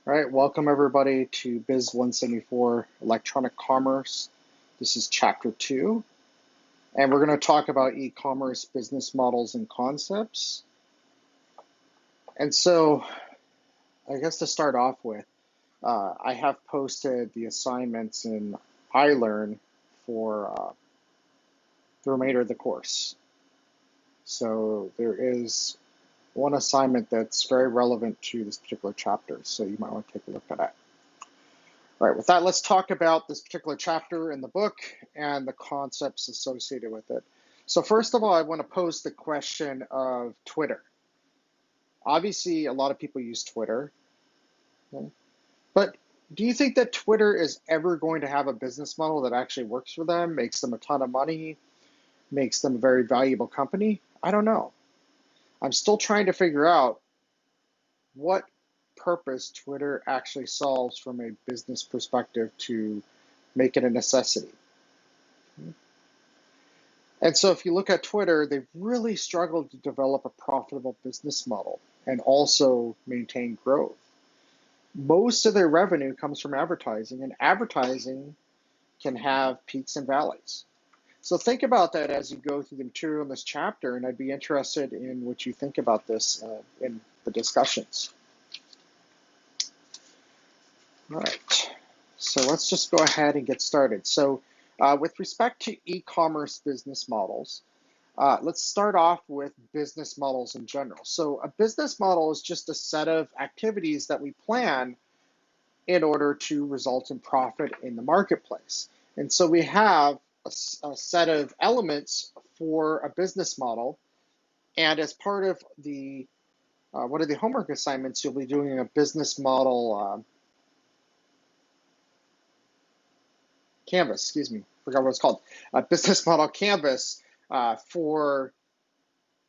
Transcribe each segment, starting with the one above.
All right, welcome everybody to BUS174 Electronic Commerce. This is chapter 2, and we're going to talk about e-commerce business models and concepts. And so, I guess to start off with, I have posted the assignments in iLearn for the remainder of the course. So there is one assignment that's very relevant to this particular chapter, so you might want to take a look at it. All right, with that, let's talk about this particular chapter in the book and the concepts associated with it. So first of all, I want to pose the question of Twitter. Obviously, a lot of people use Twitter, okay? But do you think that Twitter is ever going to have a business model that actually works for them, makes them a ton of money, makes them a very valuable company? I don't know. I'm still trying to figure out what purpose Twitter actually solves from a business perspective to make it a necessity. And so if you look at Twitter, they've really struggled to develop a profitable business model and also maintain growth. Most of their revenue comes from advertising, and advertising can have peaks and valleys. So think about that as you go through the material in this chapter, and I'd be interested in what you think about this in the discussions. All right, so let's just go ahead and get started. So with respect to e-commerce business models, let's start off with business models in general. So a business model is just a set of activities that we plan in order to result in profit in the marketplace. And so we have a set of elements for a business model. And as part of the one of the homework assignments, you'll be doing a business model canvas, excuse me, forgot what it's called, a business model canvas for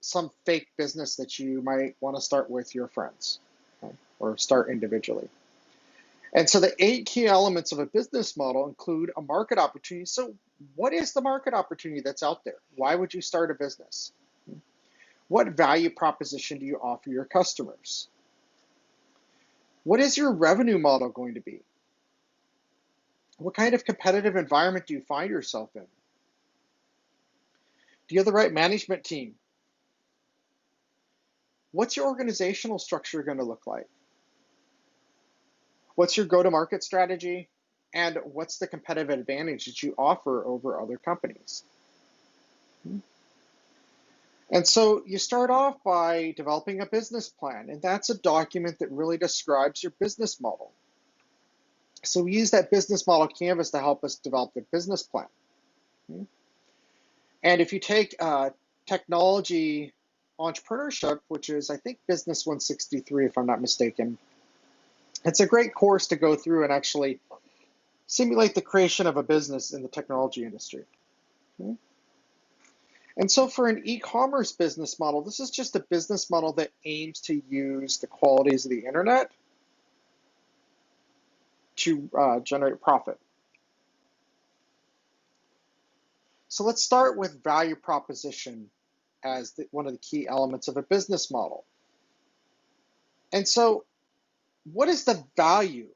some fake business that you might want to start with your friends, okay, or start individually. And so the 8 key elements of a business model include a market opportunity. So what is the market opportunity that's out there? Why would you start a business? What value proposition do you offer your customers? What is your revenue model going to be? What kind of competitive environment do you find yourself in? Do you have the right management team? What's your organizational structure going to look like? What's your go-to-market strategy? And what's the competitive advantage that you offer over other companies? And so you start off by developing a business plan, and that's a document that really describes your business model. So we use that business model canvas to help us develop the business plan. And if you take technology entrepreneurship, which is, I think, BUS173, if I'm not mistaken, it's a great course to go through and actually simulate the creation of a business in the technology industry. Okay? And so for an e-commerce business model, this is just a business model that aims to use the qualities of the internet to generate profit. So let's start with value proposition as one of the key elements of a business model. And so what is the value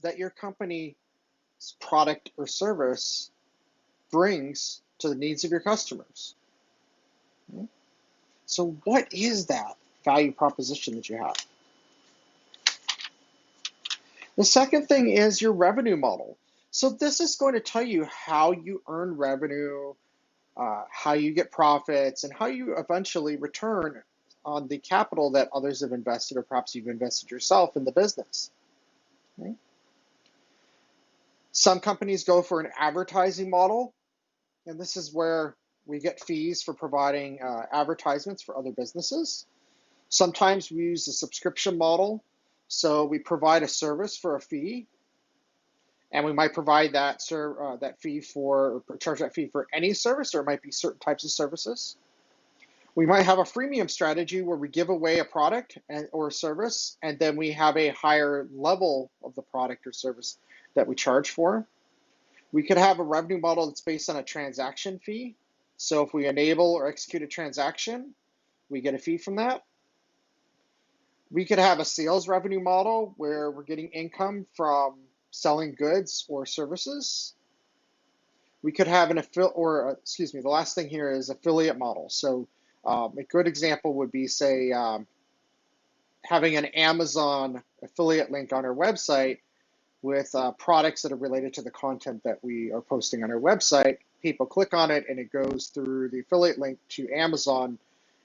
that your company's product or service brings to the needs of your customers? Okay. So what is that value proposition that you have? The second thing is your revenue model. So this is going to tell you how you earn revenue, how you get profits, and how you eventually return on the capital that others have invested, or perhaps you've invested yourself in the business. Okay. Some companies go for an advertising model, and this is where we get fees for providing advertisements for other businesses. Sometimes we use a subscription model. So we provide a service for a fee, and we might provide that fee for, or charge that fee for any service, or it might be certain types of services. We might have a freemium strategy where we give away a product or a service, and then we have a higher level of the product or service that we charge for. We could have a revenue model that's based on a transaction fee. So if we enable or execute a transaction, we get a fee from that. We could have a sales revenue model where we're getting income from selling goods or services. We could have the last thing here is affiliate model. So a good example would be, say, having an Amazon affiliate link on our website with products that are related to the content that we are posting on our website. People click on it and it goes through the affiliate link to Amazon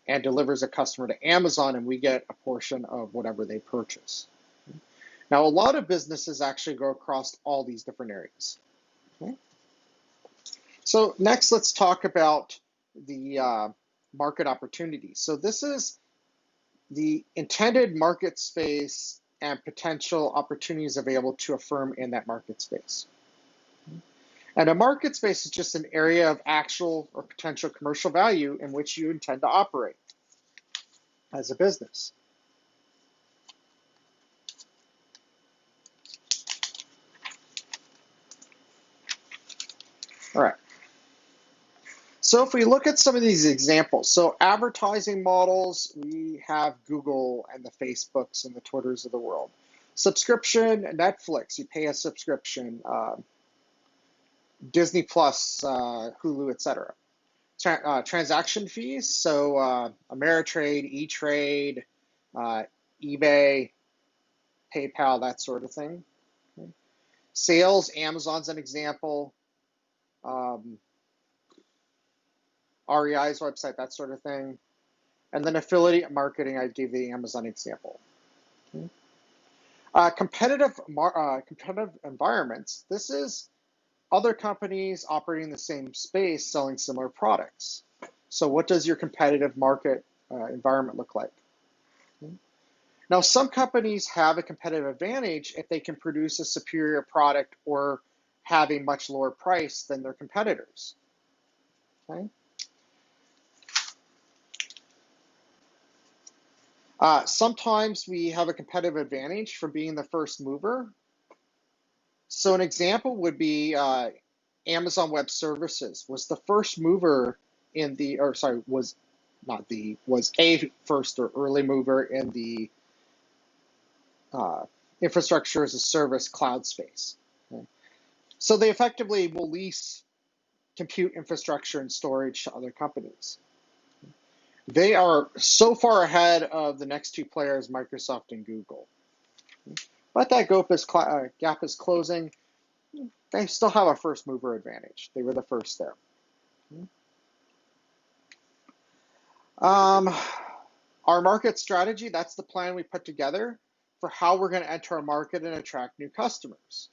and delivers a customer to Amazon, and we get a portion of whatever they purchase. Now, a lot of businesses actually go across all these different areas. Okay? So next, let's talk about the market opportunities. So this is the intended market space and potential opportunities available to a firm in that market space. And a market space is just an area of actual or potential commercial value in which you intend to operate as a business. All right. So if we look at some of these examples, so advertising models, we have Google and the Facebooks and the Twitters of the world. Subscription, Netflix, you pay a subscription, Disney Plus, Hulu, etc. Transaction fees, so Ameritrade, E-Trade, eBay, PayPal, that sort of thing. Okay. Sales, Amazon's an example. REI's website, that sort of thing. And then affiliate marketing, I gave the Amazon example. Okay. Competitive environments, this is other companies operating in the same space selling similar products. So what does your competitive market environment look like? Okay. Now, some companies have a competitive advantage if they can produce a superior product or have a much lower price than their competitors. Okay. Sometimes we have a competitive advantage for being the first mover. So an example would be Amazon Web Services was the first mover in the, or sorry, was a first or early mover in the infrastructure as a service cloud space. Okay. So they effectively will lease compute infrastructure and storage to other companies. They are so far ahead of the next two players, Microsoft and Google. But that gap is closing. They still have a first mover advantage. They were the first there. Our market strategy, that's the plan we put together for how we're going to enter a market and attract new customers.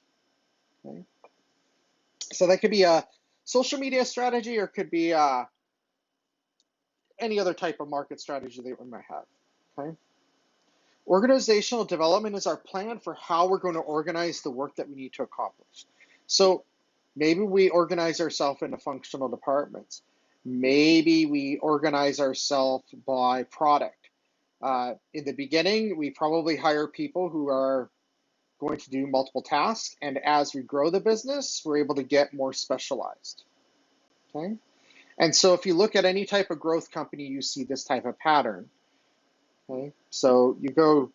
Okay. So that could be a social media strategy, or it could be any other type of market strategy that we might have. Okay. Organizational development is our plan for how we're going to organize the work that we need to accomplish. So maybe we organize ourselves into functional departments. Maybe we organize ourselves by product. In the beginning, we probably hire people who are going to do multiple tasks, and as we grow the business, we're able to get more specialized. Okay? And so if you look at any type of growth company, you see this type of pattern. Okay? So you go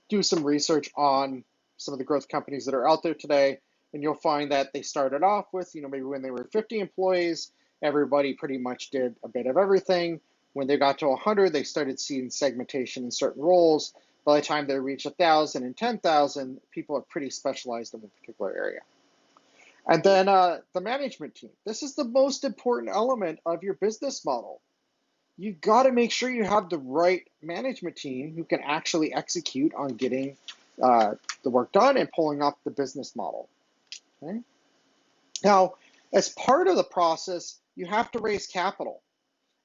do some research on some of the growth companies that are out there today, and you'll find that they started off with, maybe when they were 50 employees, everybody pretty much did a bit of everything. When they got to 100, they started seeing segmentation in certain roles. By the time they reach 1,000 and 10,000, people are pretty specialized in a particular area. And then the management team. This is the most important element of your business model. You've got to make sure you have the right management team who can actually execute on getting the work done and pulling off the business model. Okay? Now, as part of the process, you have to raise capital.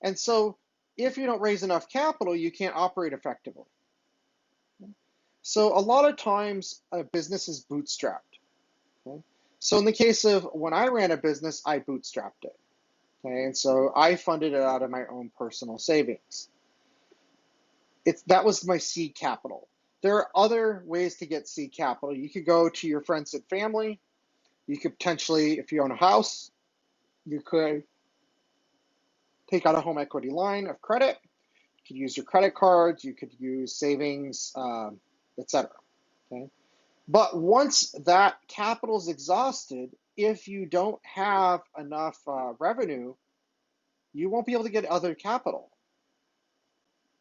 And so if you don't raise enough capital, you can't operate effectively. Okay? So a lot of times a business is bootstrapped. Okay? So in the case of when I ran a business, I bootstrapped it. Okay? And so I funded it out of my own personal savings. That was my seed capital. There are other ways to get seed capital. You could go to your friends and family. You could potentially, if you own a house, you could take out a home equity line of credit. could use your credit cards, you could use savings, etc. Okay? But once that capital is exhausted, if you don't have enough revenue, you won't be able to get other capital.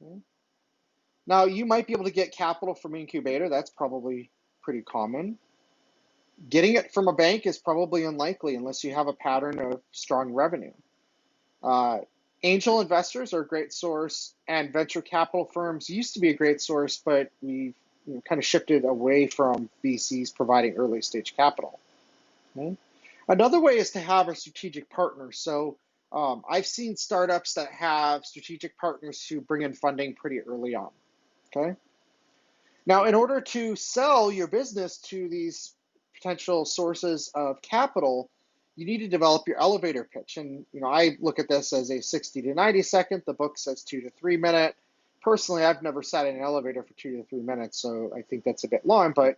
Okay? Now, you might be able to get capital from incubator. That's probably pretty common. Getting it from a bank is probably unlikely unless you have a pattern of strong revenue. Angel investors are a great source, and venture capital firms used to be a great source, but we've kind of shifted away from VCs providing early stage capital. Okay? Another way is to have a strategic partner. So I've seen startups that have strategic partners who bring in funding pretty early on. Okay. Now, in order to sell your business to these potential sources of capital, you need to develop your elevator pitch. And I look at this as a 60 to 90 second. The book says 2 to 3 minute. Personally, I've never sat in an elevator for 2 to 3 minutes, so I think that's a bit long. But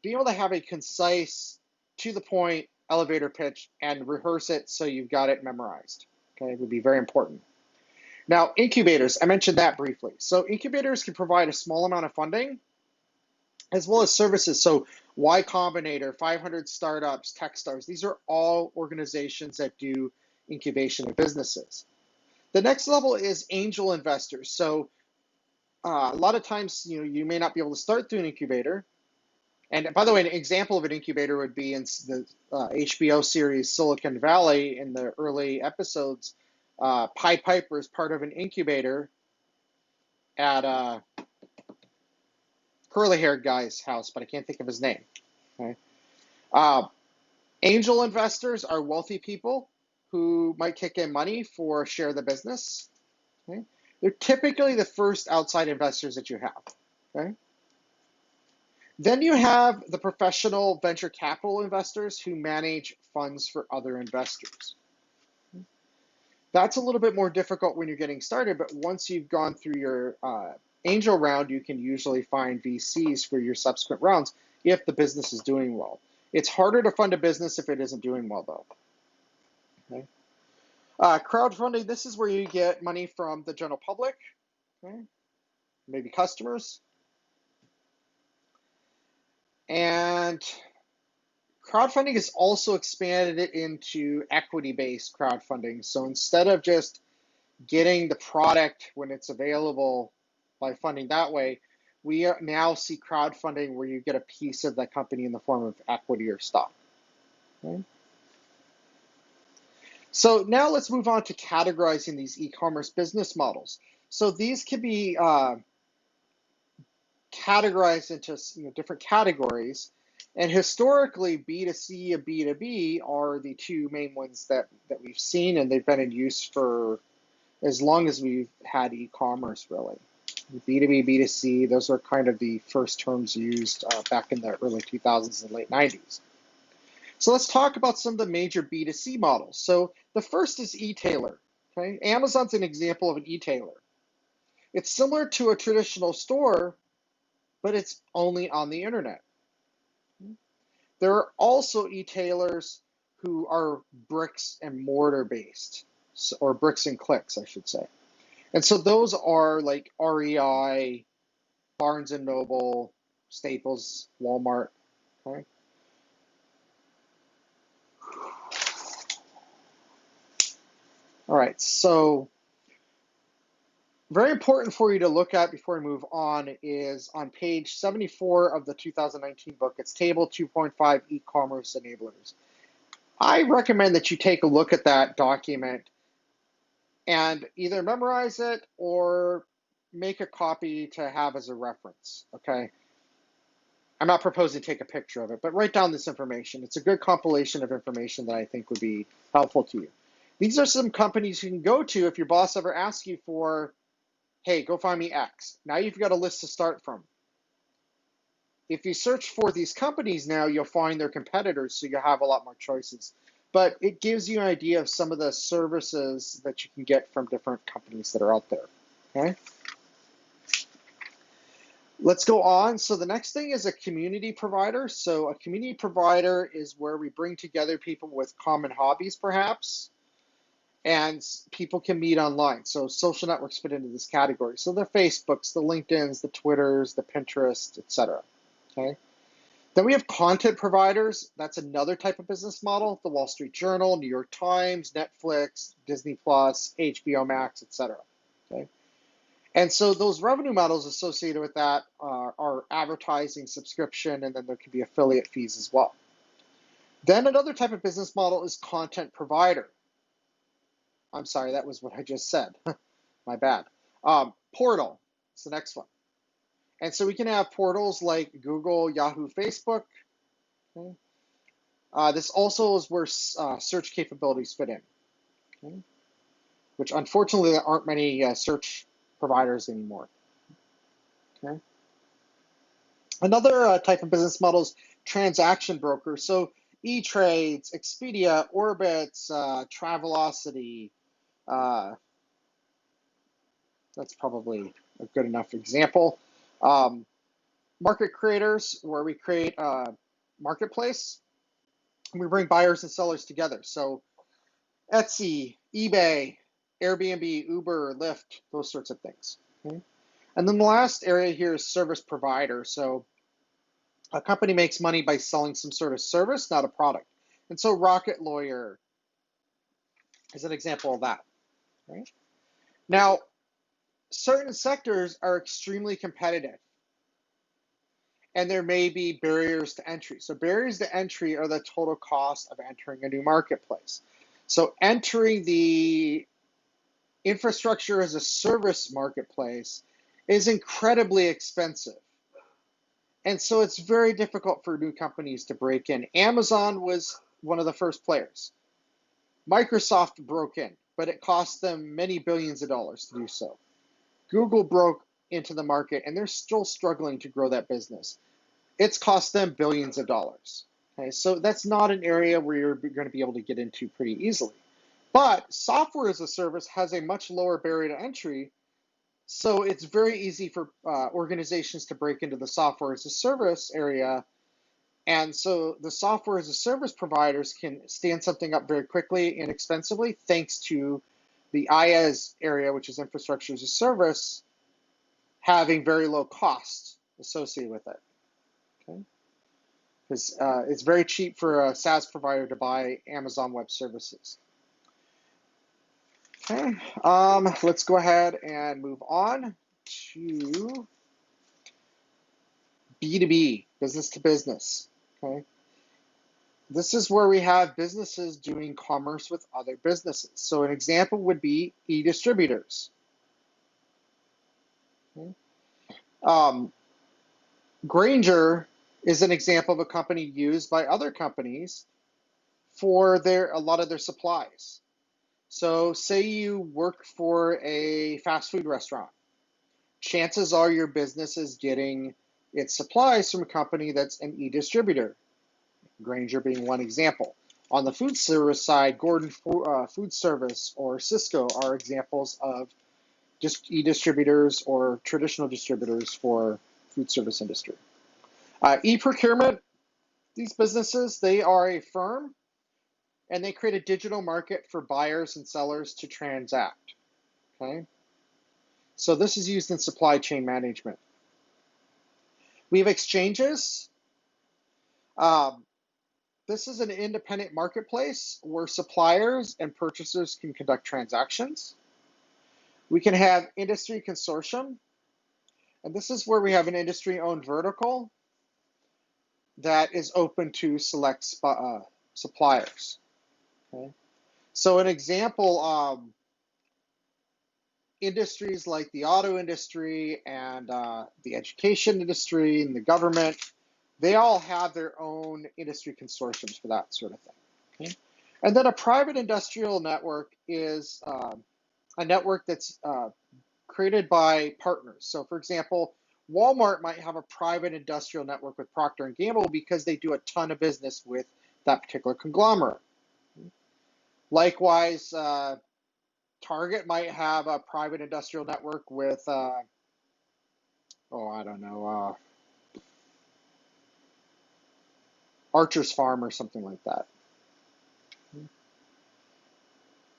being able to have a concise, to the point elevator pitch and rehearse it so you've got it memorized, okay, would be very important. Now, incubators, I mentioned that briefly. So incubators can provide a small amount of funding as well as services. So Y Combinator, 500 Startups, Techstars, these are all organizations that do incubation of businesses. The next level is angel investors. So a lot of times, you may not be able to start through an incubator. And by the way, an example of an incubator would be in the HBO series Silicon Valley. In the early episodes, Pied Piper is part of an incubator at curly-haired guy's house, but I can't think of his name. Okay. Angel investors are wealthy people who might kick in money for a share of the business. Okay. They're typically the first outside investors that you have. Okay. Then you have the professional venture capital investors who manage funds for other investors. That's a little bit more difficult when you're getting started, but once you've gone through your angel round, you can usually find VCs for your subsequent rounds if the business is doing well. It's harder to fund a business if it isn't doing well, though. Okay. Crowdfunding, this is where you get money from the general public, okay, maybe customers. And crowdfunding has also expanded it into equity-based crowdfunding. So instead of just getting the product when it's available by funding that way, we now see crowdfunding where you get a piece of the company in the form of equity or stock. Okay. So now let's move on to categorizing these e-commerce business models. So these can be categorized into different categories. And historically, B2C and B2B are the two main ones that we've seen, and they've been in use for as long as we've had e-commerce, really. B2B, B2C, those are kind of the first terms used back in the early 2000s and late 90s. So let's talk about some of the major B2C models. So the first is e-tailer. Okay? Amazon's an example of an e-tailer. It's similar to a traditional store, but it's only on the internet. There are also e-tailers who are bricks and mortar based, or bricks and clicks, I should say. And so those are like REI, Barnes and Noble, Staples, Walmart. Okay. All right, so very important for you to look at before we move on is on page 74 of the 2019 book. It's table 2.5 e-commerce enablers. I recommend that you take a look at that document and either memorize it or make a copy to have as a reference, okay? I'm not proposing to take a picture of it, but write down this information. It's a good compilation of information that I think would be helpful to you. These are some companies you can go to if your boss ever asks you for, hey, go find me X. Now you've got a list to start from. If you search for these companies now, you'll find their competitors, so you'll have a lot more choices. But it gives you an idea of some of the services that you can get from different companies that are out there. Okay? Let's go on. So the next thing is a community provider. So a community provider is where we bring together people with common hobbies, perhaps, and people can meet online. So social networks fit into this category. So the Facebooks, the LinkedIns, the Twitters, the Pinterest, etc. Okay. Then we have content providers. That's another type of business model. The Wall Street Journal, New York Times, Netflix, Disney Plus, HBO Max, etc. Okay. And so those revenue models associated with that are advertising, subscription, and then there can be affiliate fees as well. Then another type of business model is content provider. I'm sorry, that was what I just said. My bad. Portal is the next one. And so we can have portals like Google, Yahoo, Facebook. Okay. This also is where search capabilities fit in, okay, which unfortunately there aren't many search providers anymore. Okay. Another type of business model is transaction broker. So E-Trades, Expedia, Orbitz, Travelocity. That's probably a good enough example. Market creators, where we create a marketplace and we bring buyers and sellers together. So Etsy, eBay, Airbnb, Uber, Lyft, those sorts of things. Okay? And then the last area here is service provider. So a company makes money by selling some sort of service, not a product. And so Rocket Lawyer is an example of that. Right? Now, certain sectors are extremely competitive, and there may be barriers to entry. So barriers to entry are the total cost of entering a new marketplace. So entering the infrastructure as a service marketplace is incredibly expensive. And so it's very difficult for new companies to break in. Amazon was one of the first players. Microsoft broke in, but it cost them many billions of dollars to do so. Google broke into the market, and they're still struggling to grow that business. It's cost them billions of dollars. Okay, so that's not an area where you're going to be able to get into pretty easily. But software as a service has a much lower barrier to entry, so it's very easy for organizations to break into the software as a service area. And so the software as a service providers can stand something up very quickly and inexpensively thanks to the IaaS area, which is infrastructure as a service, having very low costs associated with it. Okay, because it's very cheap for a SaaS provider to buy Amazon Web Services. Okay, let's go ahead and move on to B2B, business to business. Okay, this is where we have businesses doing commerce with other businesses. So an example would be e-distributors. Okay. Grainger is an example of a company used by other companies for a lot of their supplies. So say you work for a fast food restaurant. Chances are your business is getting its supplies from a company that's an e-distributor, Grainger being one example. On the food service side, Gordon Food Service or Cisco are examples of just e-distributors or traditional distributors for food service industry. E-procurement, these businesses, they are a firm and they create a digital market for buyers and sellers to transact. Okay, so this is used in supply chain management. We have exchanges. This is an independent marketplace where suppliers and purchasers can conduct transactions. We can have industry consortium, and this is where we have an industry-owned vertical that is open to select suppliers. Okay, so an example, industries like the auto industry and the education industry and the government, they all have their own industry consortiums for that sort of thing. Okay? And then a private industrial network is a network that's created by partners. So for example, Walmart might have a private industrial network with Procter & Gamble because they do a ton of business with that particular conglomerate. Likewise, Target might have a private industrial network with, I don't know, Archer's Farm or something like that.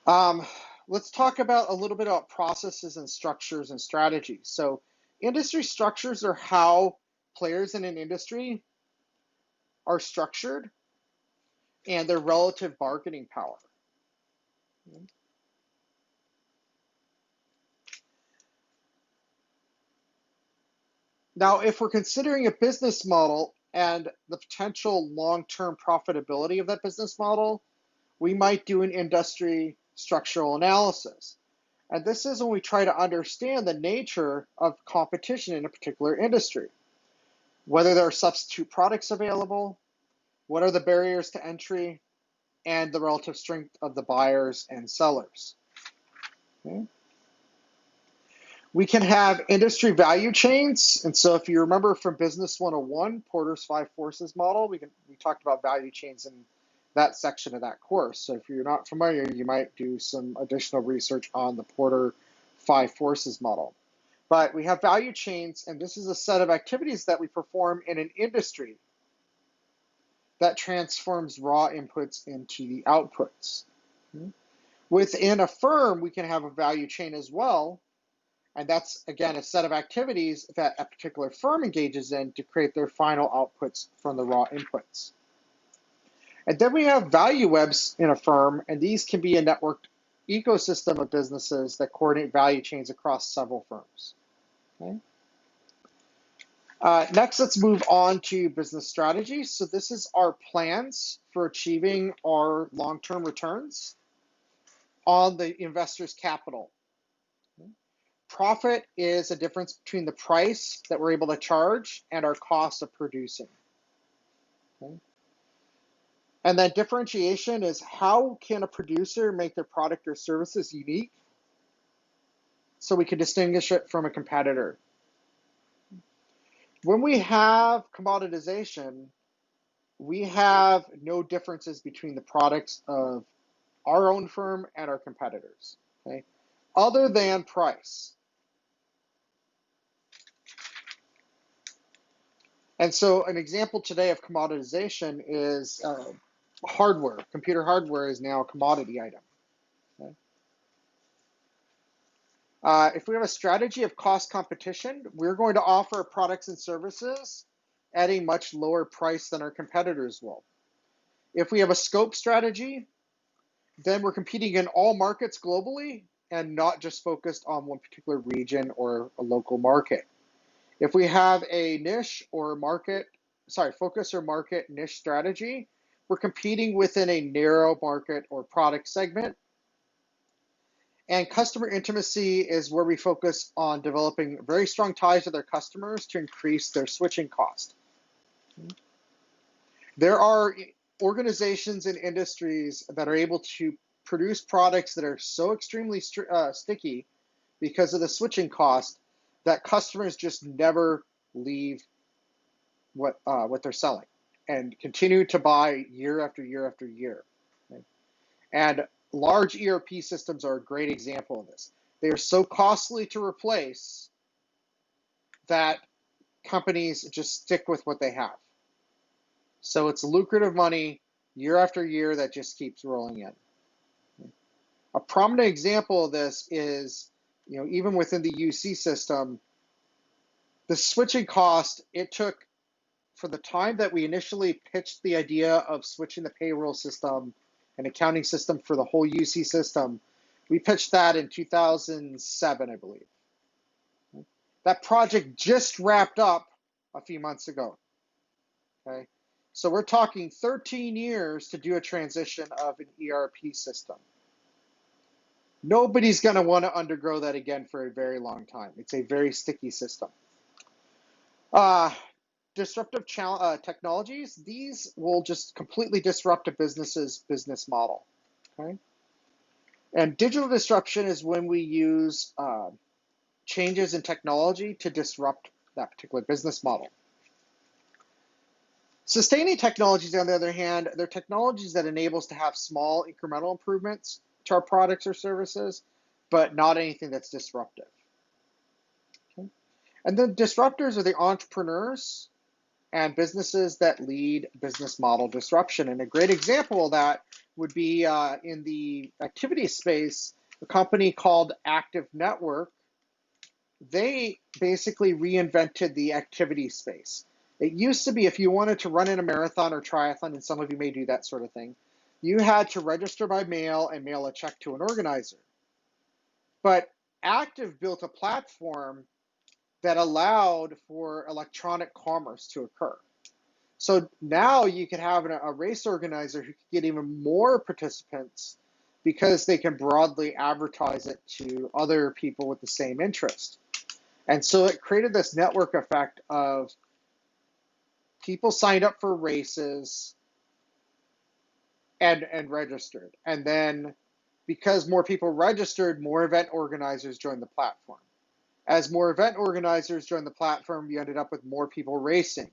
Um, let's talk about a little bit about processes and structures and strategies. So industry structures are how players in an industry are structured and their relative bargaining power. Now, if we're considering a business model and the potential long-term profitability of that business model, we might do an industry structural analysis. And this is when we try to understand the nature of competition in a particular industry, whether there are substitute products available, what are the barriers to entry, and the relative strength of the buyers and sellers. Okay. We can have industry value chains. And so if you remember from Business 101, Porter's Five Forces model, we talked about value chains in that section of that course. So if you're not familiar, you might do some additional research on the Porter Five Forces model. But we have value chains, and this is a set of activities that we perform in an industry that transforms raw inputs into the outputs. Within a firm, we can have a value chain as well. And that's, again, a set of activities that a particular firm engages in to create their final outputs from the raw inputs. And then we have value webs in a firm, and these can be a networked ecosystem of businesses that coordinate value chains across several firms. Okay. Next, let's move on to business strategy. So this is our plans for achieving our long-term returns on the investor's capital. Profit is a difference between the price that we're able to charge and our cost of producing. Okay. And then differentiation is how can a producer make their product or services unique so we can distinguish it from a competitor. When we have commoditization, we have no differences between the products of our own firm and our competitors, okay, other than price. And so an example today of commoditization is hardware. Computer hardware is now a commodity item. Okay? If we have a strategy of cost competition, we're going to offer products and services at a much lower price than our competitors will. If we have a scope strategy, then we're competing in all markets globally and not just focused on one particular region or a local market. If we have a niche or focus or market niche strategy, we're competing within a narrow market or product segment. And customer intimacy is where we focus on developing very strong ties with our customers to increase their switching cost. There are organizations and industries that are able to produce products that are so extremely sticky because of the switching cost that customers just never leave what they're selling and continue to buy year after year after year. Okay? And large ERP systems are a great example of this. They are so costly to replace that companies just stick with what they have. So it's lucrative money year after year that just keeps rolling in. A prominent example of this is, even within the UC system, the switching cost it took for the time that we initially pitched the idea of switching the payroll system and accounting system for the whole UC system. We pitched that in 2007, I believe. That project just wrapped up a few months ago. Okay, so we're talking 13 years to do a transition of an ERP system. Nobody's going to want to undergo that again for a very long time. It's a very sticky system. Disruptive technologies, these will just completely disrupt a business's business model. Okay? And digital disruption is when we use changes in technology to disrupt that particular business model. Sustaining technologies, on the other hand, they're technologies that enable us to have small incremental improvements to our products or services, but not anything that's disruptive. Okay? And then disruptors are the entrepreneurs and businesses that lead business model disruption. And a great example of that would be in the activity space, a company called Active Network. They basically reinvented the activity space. It used to be if you wanted to run in a marathon or triathlon, and some of you may do that sort of thing, you had to register by mail and mail a check to an organizer. But Active built a platform that allowed for electronic commerce to occur. So now you could have a race organizer who could get even more participants because they can broadly advertise it to other people with the same interest. And so it created this network effect of people signed up for races and registered. And then because more people registered, more event organizers joined the platform. As more event organizers joined the platform, you ended up with more people racing,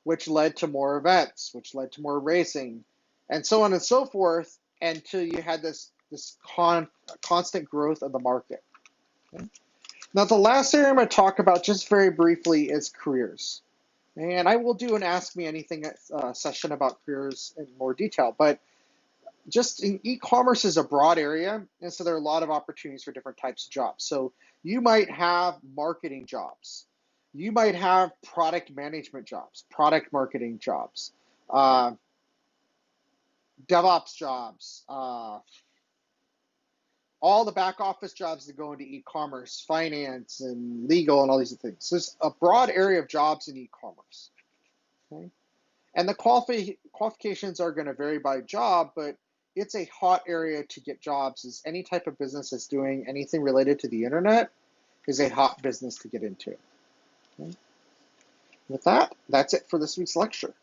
which led to more events, which led to more racing, and so on and so forth, until you had this constant growth of the market. Okay? Now, the last area I'm going to talk about just very briefly is careers. And I will do an Ask Me Anything session about careers in more detail, but just in e-commerce is a broad area, and so there are a lot of opportunities for different types of jobs. So you might have marketing jobs. You might have product management jobs, product marketing jobs, DevOps jobs, all the back office jobs that go into e-commerce, finance and legal and all these things. So there's a broad area of jobs in e-commerce. Okay? And the qualifications are going to vary by job, but it's a hot area to get jobs. Is any type of business that's doing anything related to the internet is a hot business to get into. Okay? With that, that's it for this week's lecture.